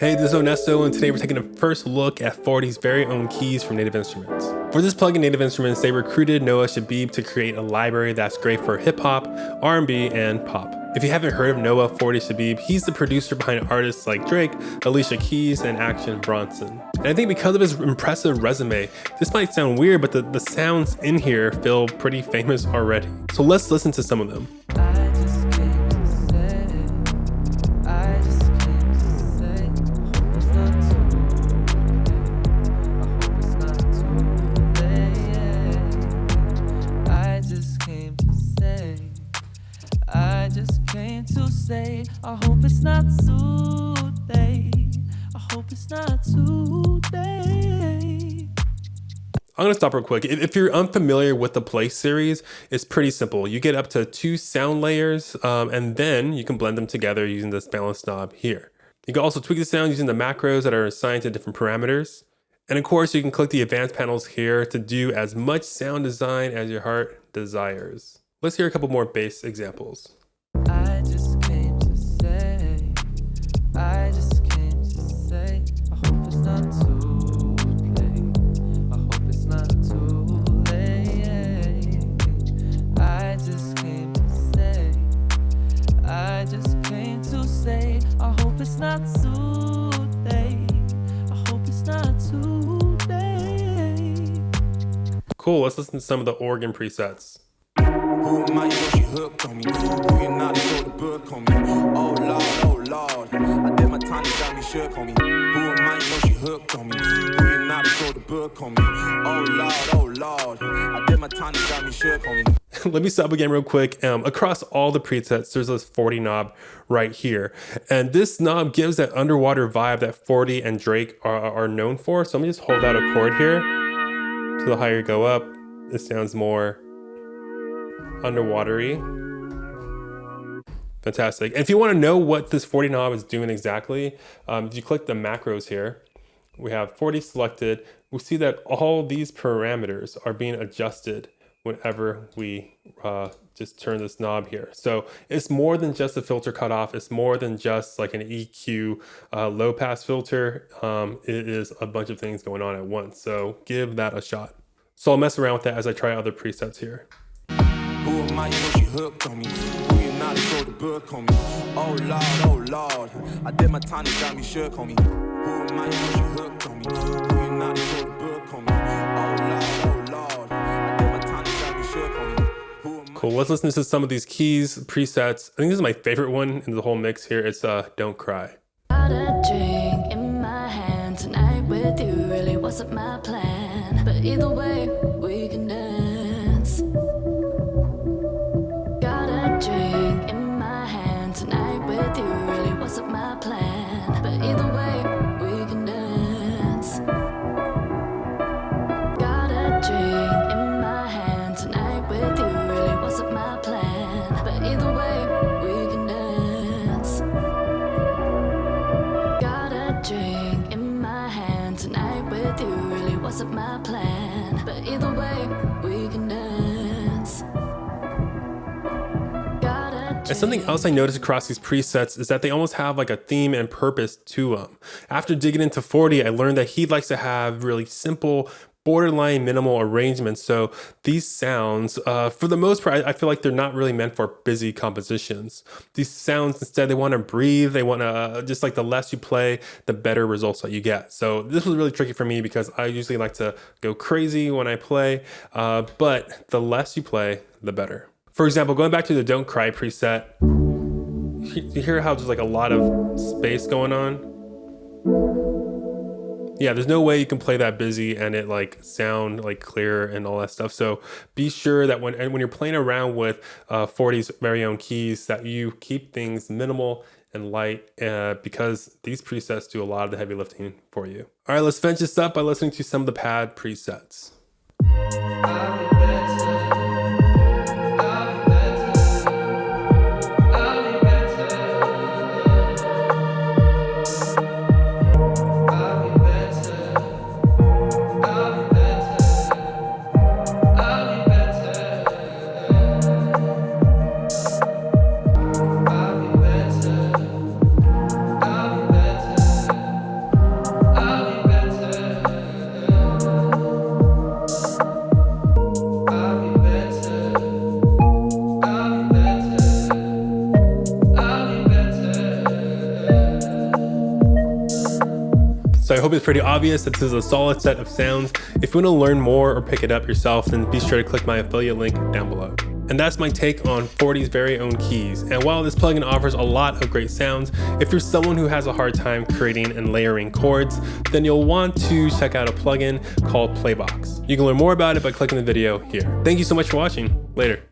Hey, this is Onesto, and today we're taking a first look at 40's very own keys from Native Instruments. For this plugin, Native Instruments, they recruited Noah Shebib to create a library that's great for hip-hop, R&B, and pop. If you haven't heard of Noah 40 Shebib, he's the producer behind artists like Drake, Alicia Keys, and Action Bronson. And I think because of his impressive resume, this might sound weird, but the sounds in here feel pretty famous already. So let's listen to some of them. I hope it's not too late. I hope it's not too late. I'm gonna stop real quick. If you're unfamiliar with the Play series, it's pretty simple. You get up to 2 sound layers, and then you can blend them together using this balance knob here. You can also tweak the sound using the macros that are assigned to different parameters. And of course, you can click the advanced panels here to do as much sound design as your heart desires. Let's hear a couple more bass examples. I just came to say, I hope it's not too late. I hope it's not too late. I just came to say, I hope it's not too late. I hope it's not too late. Cool, let's listen to some of the organ presets. Who am I? You know she hooked on me. Who you not? They wrote the book on me. Oh Lord, I did my time, they got me shook on me. Who am I? You know she hooked on me. Who you not? They wrote the book on me. Oh Lord, I did my time, they got me shook on me. Let me stop again real quick. Across all the presets, there's this 40 knob right here. And this knob gives that underwater vibe that 40 and Drake are known for. So let me just hold out a chord here. So the higher you go up, it sounds more underwatery. Fantastic. And if you want to know what this 40 knob is doing exactly, if you click the macros here, we have 40 selected. We see that all these parameters are being adjusted whenever we just turn this knob here. So it's more than just a filter cutoff. It's more than just like an EQ low pass filter. It is a bunch of things going on at once. So give that a shot. So I'll mess around with that as I try other presets here. Who am I? You know she hooked on me. Who you not? They wrote the book on me. Oh Lord, I did my time, they got me shook on me. Who am I? You know she hooked on me. Who you not? They wrote the book on me. Oh Lord, I did my time, they got me shook on me. Cool, let's listen to some of these keys, presets. I think this is my favorite one in the whole mix here. It's Don't Cry. Got a drink in my hand tonight with you, really wasn't my plan. But either way, we can dance. Got a drink in my hand tonight with you, really wasn't my plan. But either way, we can dance. Got a drink in my hand tonight with you, really wasn't my plan. But either way, we can dance. Got a drink in my hand tonight with you, really wasn't my plan. But either way, we can dance. And something else I noticed across these presets is that they almost have like a theme and purpose to them. After digging into 40, I learned that he likes to have really simple, borderline minimal arrangements. So these sounds, for the most part, I feel like they're not really meant for busy compositions. These sounds, instead, they want to breathe. They want to, just like the less you play, the better results that you get. So this was really tricky for me because I usually like to go crazy when I play, but the less you play, the better. For example, going back to the Don't Cry preset, you hear how there's like a lot of space going on? Yeah, there's no way you can play that busy and it like sound like clear and all that stuff. So be sure that when you're playing around with 40's very own keys, that you keep things minimal and light because these presets do a lot of the heavy lifting for you. All right, let's finish this up by listening to some of the pad presets. hope it's pretty obvious that this is a solid set of sounds. If you want to learn more or pick it up yourself, then be sure to click my affiliate link down below. And that's my take on 40's very own keys. And while this plugin offers a lot of great sounds, if you're someone who has a hard time creating and layering chords, then you'll want to check out a plugin called Playbox. You can learn more about it by clicking the video here. Thank you so much for watching. Later.